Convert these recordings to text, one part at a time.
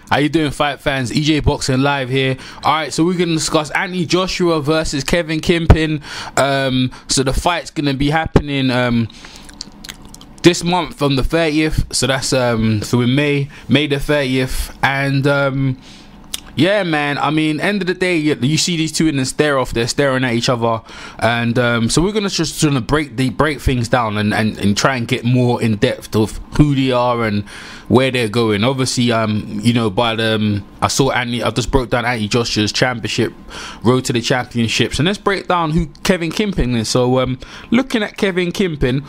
How you doing, fight fans? EJ Boxing Live here. Alright, so we're going to discuss Anthony Joshua versus Kevin Kimping. So the fight's going to be happening this month on the 30th. So that's so in May the 30th. And yeah, man, I mean, end of the day, you see these two in the stare-off, they're staring at each other. And so we're going to just sort of break things down and try and get more in depth of who they are and where they're going. Obviously, you know, I just broke down Anthony Joshua's championship, road to the championships. And let's break down who Kevin Kimping is. So looking at Kevin Kimping,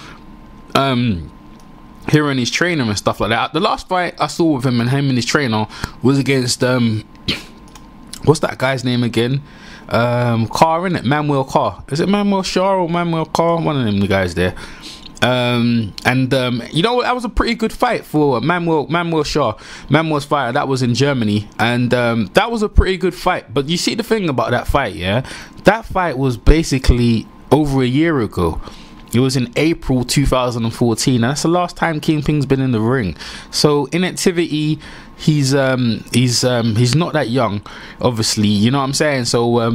hearing his trainer and stuff like that. The last fight I saw with him and his trainer was against what's that guy's name again? Carr, innit? Manuel Carr. Is it Manuel Shaw or Manuel Carr? One of them, the guys there. You know, that was a pretty good fight for Manuel Shaw. Manuel's fight, that was in Germany, and that was a pretty good fight. But you see the thing about that fight, yeah? That fight was basically over a year ago. It was in April 2014, and that's the last time Kimping's been in the ring. So inactivity, he's not that young, obviously, you know what I'm saying? So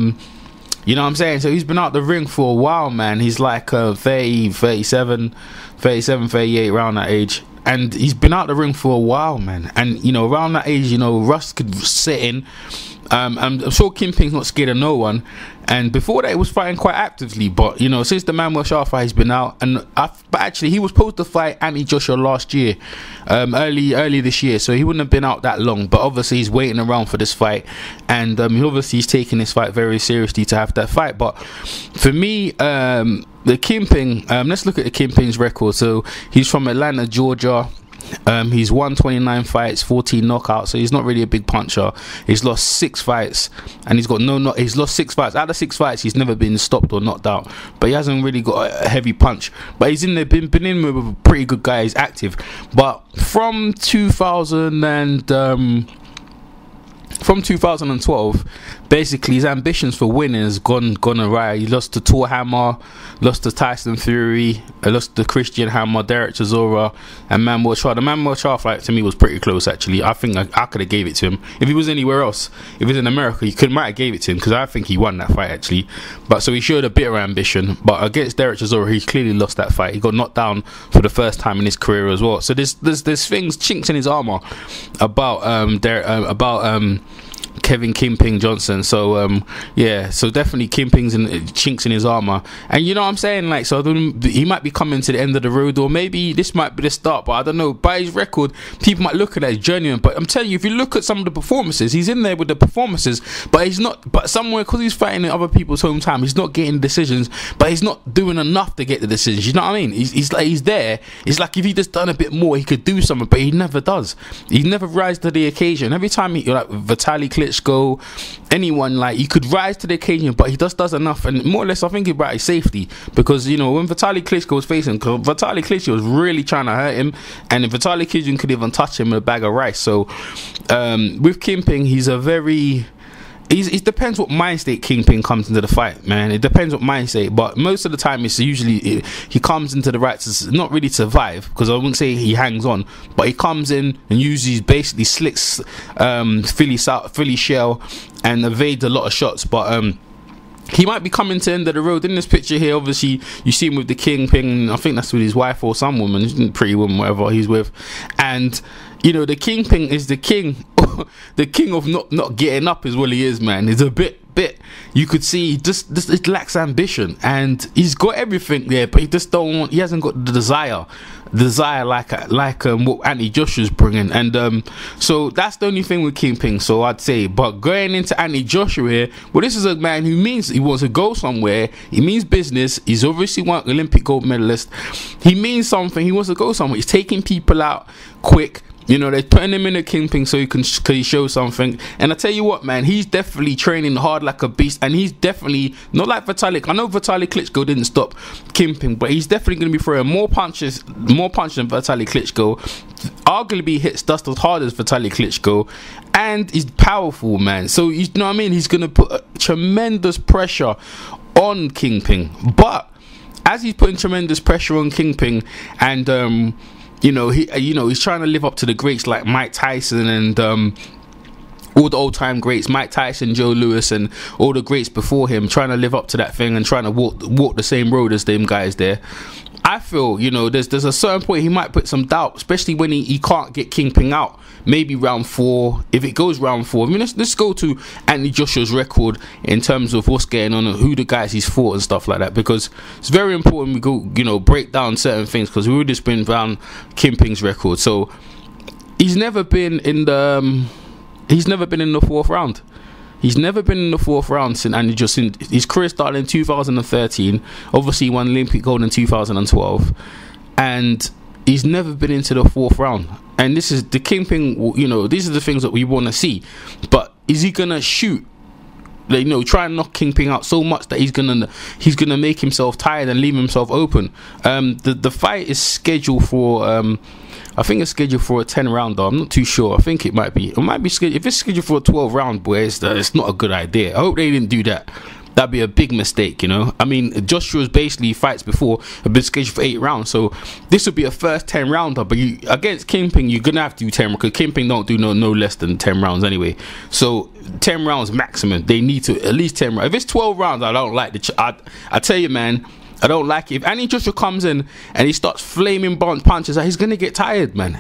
you know what I'm saying? So he's been out the ring for a while, man. He's like 30, 37, 38, around that age. And he's been out the ring for a while, man. And, you know, around that age, you know, Russ could sit in. I'm sure Kimping's not scared of no one. And before that, he was fighting quite actively. But, you know, since the Manuel Shaw fight, he's been out. And but actually, he was supposed to fight Anthony Joshua last year, early this year. So he wouldn't have been out that long. But obviously, he's waiting around for this fight. And he's taking this fight very seriously to have that fight. But for me, the Kimping, let's look at the Kimping's record. So he's from Atlanta, Georgia. He's won 29 fights, 14 knockouts, so he's not really a big puncher. He's lost 6 fights, and he's lost 6 fights. Out of 6 fights, he's never been stopped or knocked out, but he hasn't really got a heavy punch. But he's been in with a pretty good guy. He's active. But from 2012, basically his ambitions for winning has gone awry. He lost to Tor Hammer, lost to Tyson Fury, lost to Christian Hammer, Derek Chisora, and Manuel Shaw. The Manuel Shaw fight to me was pretty close, actually. I think I could have gave it to him if he was anywhere else. If he was in America, might have gave it to him, because I think he won that fight, actually. But so he showed a bit of ambition. But against Derek Chisora, he clearly lost that fight. He got knocked down for the first time in his career as well. So there's things, chinks in his armor about Kevin Kimping Johnson. So yeah, so definitely Kimping's chinks in his armor. And you know what I'm saying, like, so he might be coming to the end of the road, or maybe this might be the start, but I don't know. By his record, people might look at it as genuine, but I'm telling you, if you look at some of the performances, he's in there with the performances, but he's not, but somewhere, because he's fighting in other people's hometown, he's not getting decisions, but he's not doing enough to get the decisions, you know what I mean? He's like, he's there. It's like if he just done a bit more, he could do something, but he never does. He never rises to the occasion. Every time you're like Vitaly Klitschko, anyone, like, he could rise to the occasion, but he just does enough. And more or less, I think about his safety, because, you know, when Vitaly Klitschko was facing, Vitaly Klitschko was really trying to hurt him, and if Vitaly Klitschko could even touch him with a bag of rice. So with Kimping, he's a very... It depends what mind state Kimping comes into the fight, man. It depends what mind state, but most of the time it's usually he comes into the right to not really survive, because I wouldn't say he hangs on, but he comes in and usually basically slicks Philly shell and evades a lot of shots. But he might be coming to the end of the road. In this picture here, obviously, you see him with the Kimping. I think that's with his wife or some woman, pretty woman, whatever he's with. And, you know, the Kimping is the king. The king of not getting up is what he is, man. He's a bit you could see he just lacks ambition, and he's got everything there, but he hasn't got the desire like what Anthony Joshua's bringing. And so that's the only thing with Kimping, so I'd say. But going into Anthony Joshua here, well, this is a man who means he wants to go somewhere. He means business. He's obviously one Olympic gold medalist. He means something. He wants to go somewhere. He's taking people out quick. You know, they're putting him in a Kimping so he show something. And I tell you what, man, he's definitely training hard like a beast. And he's definitely not like Vitaly. I know Vitaly Klitschko didn't stop Kimping, but he's definitely going to be throwing more punches than Vitaly Klitschko. Arguably hits just as hard as Vitaly Klitschko, and he's powerful, man. So you know what I mean? He's going to put tremendous pressure on Kimping. But as he's putting tremendous pressure on Kimping, and he's trying to live up to the greats like Mike Tyson and all the old time greats, Mike Tyson, Joe Louis, and all the greats before him, trying to live up to that thing and trying to walk the same road as them guys there. I feel, you know, there's a certain point he might put some doubt, especially when he can't get Kingpin out. Maybe round 4, if it goes round 4. I mean, let's go to Anthony Joshua's record in terms of what's going on and who the guys he's fought and stuff like that, because it's very important we go, you know, break down certain things, because we've just been around Kingpin's record. So he's never been in the 4th round. He's never been in the 4th round since Andy Joshua. His career started in 2013. Obviously, he won Olympic gold in 2012, and he's never been into the 4th round. And this is the Kingpin. You know, these are the things that we want to see. But is he gonna shoot? You know, try and knock Kingpin out so much that he's gonna make himself tired and leave himself open. The fight is scheduled for. I think it's scheduled for a 10 rounder. I'm not too sure. I think it might be scheduled. If it's scheduled for a 12 round, boy, it's not a good idea. I hope they didn't do that. That'd be a big mistake, you know. I mean, Joshua's basically fights before have been scheduled for 8 rounds, so this would be a first 10 rounder. But against Kingpin, you're gonna have to do 10, because Kingpin don't do no less than 10 rounds anyway. So 10 rounds maximum. They need to at least 10 rounds. If it's 12 rounds, I don't like I tell you, man, I don't like it. If Anthony Joshua comes in and he starts flaming punches, he's gonna get tired, man.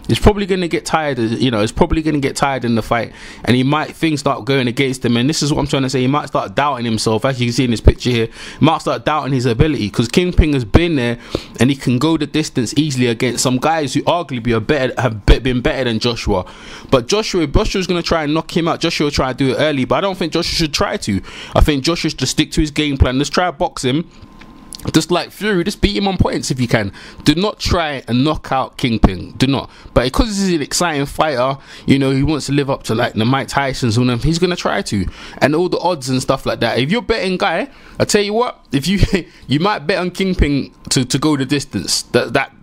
He's probably gonna get tired. You know, he's probably gonna get tired in the fight, and things start going against him. And this is what I'm trying to say. He might start doubting himself, as you can see in this picture here. He might start doubting his ability, because Kingpin has been there and he can go the distance easily against some guys who arguably have been better than Joshua. But Joshua's gonna try and knock him out. Joshua will try to do it early, but I don't think Joshua should try to. I think Joshua should stick to his game plan. Let's try to box him. Just like Fury, just beat him on points if you can. Do not try and knock out Kingpin. Do not. But because he's an exciting fighter, you know, he wants to live up to like the Mike Tysons and them, he's going to try to. And all the odds and stuff like that. If you're betting guy, I tell you what, if you might bet on Kingpin to go the distance.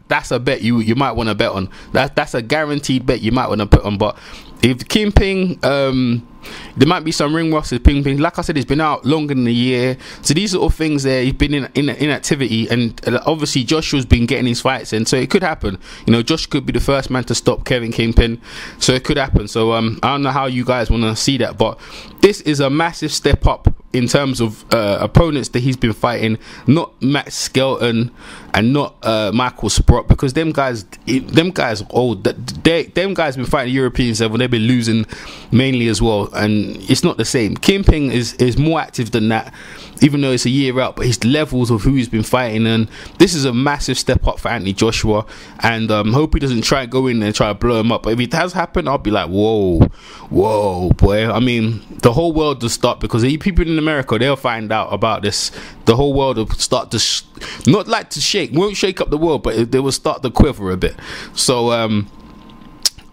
That's a bet you might want to bet on. That's a guaranteed bet you might want to put on. But if Kingpin, there might be some ring rust with Kingpin. Like I said, he's been out longer than a year, so these sort of things there, he's been in inactivity, and obviously Joshua's been getting his fights in, so it could happen. You know, Josh could be the first man to stop Kevin Kingpin, so it could happen. So I don't know how you guys want to see that, but this is a massive step up in terms of opponents that he's been fighting. Not Max Skelton and not Michael Sprott, because them guys are old. Them guys been fighting Europeans level, they've been losing mainly as well, and it's not the same. Kingpin is more active than that, even though it's a year out, but his levels of who he's been fighting, and this is a massive step up for Anthony Joshua, and hope he doesn't try and go in there and try to blow him up. But if it does happen, I'll be like, whoa boy. I mean, the whole world will start, because people in America, they'll find out about this. The whole world will start to not like to shake, won't shake up the world, but they will start to quiver a bit. So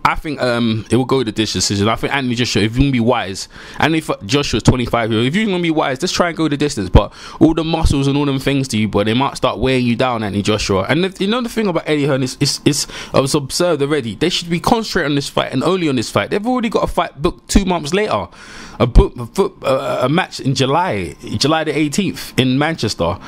I think it will go to this decision. I think Anthony Joshua, if you're going to be wise, Joshua's 25 years old, if you're going to be wise, just try and go the distance. But all the muscles and all them things to you, but they might start weighing you down, Anthony Joshua. And you know the thing about Eddie Hearn is I was observed already, they should be concentrating on this fight and only on this fight. They've already got a fight booked 2 months later. A match in July the 18th in Manchester.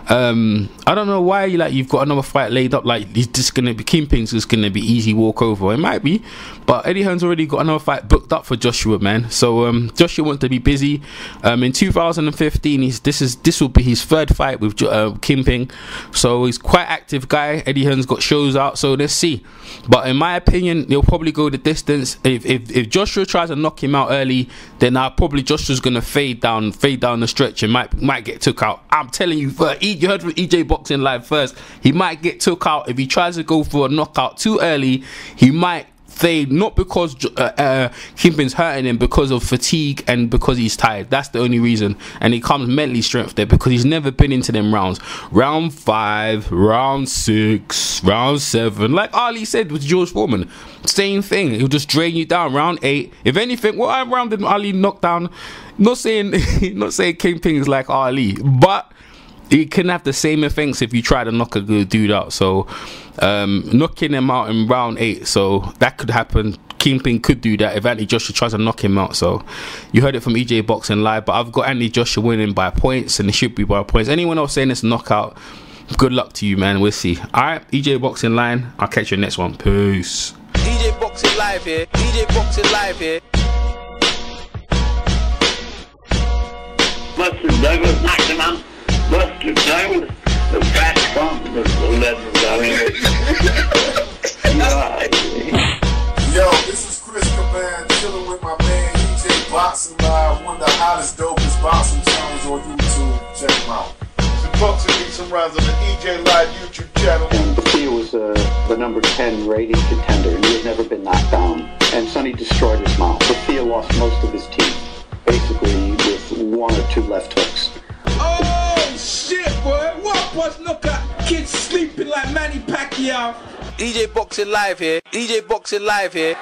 I don't know why you've got another fight laid up, like he's just gonna be Kingpin's just gonna be easy walkover. It might be, but Eddie Hearn's already got another fight booked up for Joshua, man. So Joshua wants to be busy. In 2015, this will be his 3rd fight with Kingpin, so he's quite active guy. Eddie Hearn's got shows out, so let's see. But in my opinion, he'll probably go the distance. If Joshua tries to knock him out early, then probably Joshua's gonna fade down the stretch and might get took out. I'm telling you, you heard from EJ Boxing Live first. He might get took out if he tries to go for a knockout too early. He might fade, not because Kingpin's hurting him, because of fatigue and because he's tired. That's the only reason. And he comes mentally strength there, because he's never been into them rounds. Round 5, round 6, round 7. Like Ali said with George Foreman, same thing. He'll just drain you down. Round 8. If anything, what round did Ali knock down? Not saying Kingpin is like Ali, but it can have the same effects if you try to knock a good dude out. So knocking him out in round 8, so that could happen. Kingpin could do that if Anthony Joshua tries to knock him out. So you heard it from EJ Boxing Live, but I've got Anthony Joshua winning by points, and it should be by points. Anyone else saying it's a knockout, good luck to you, man. We'll see. Alright, EJ Boxing Line, I'll catch you next one. Peace. EJ Boxing Live here. EJ Boxing Live here. Buster Douglas knocked him out. Buster Douglas, the fat bump, the legend. Yo, this is Chris Caban, chilling with my man EJ Boxing Live, one of the hottest, dopest boxing channels on YouTube. Check him out. The boxing beat some rounds on the EJ Live YouTube channel. And Bethia was the number 10 rated contender, and he had never been knocked down. And Sonny destroyed his mouth. Bethia lost most of his teeth, basically with 1 or 2 left hooks. Oh shit, boy! What was look at kids sleeping like Manny Pacquiao? EJ Boxing Live here. EJ Boxing Live here.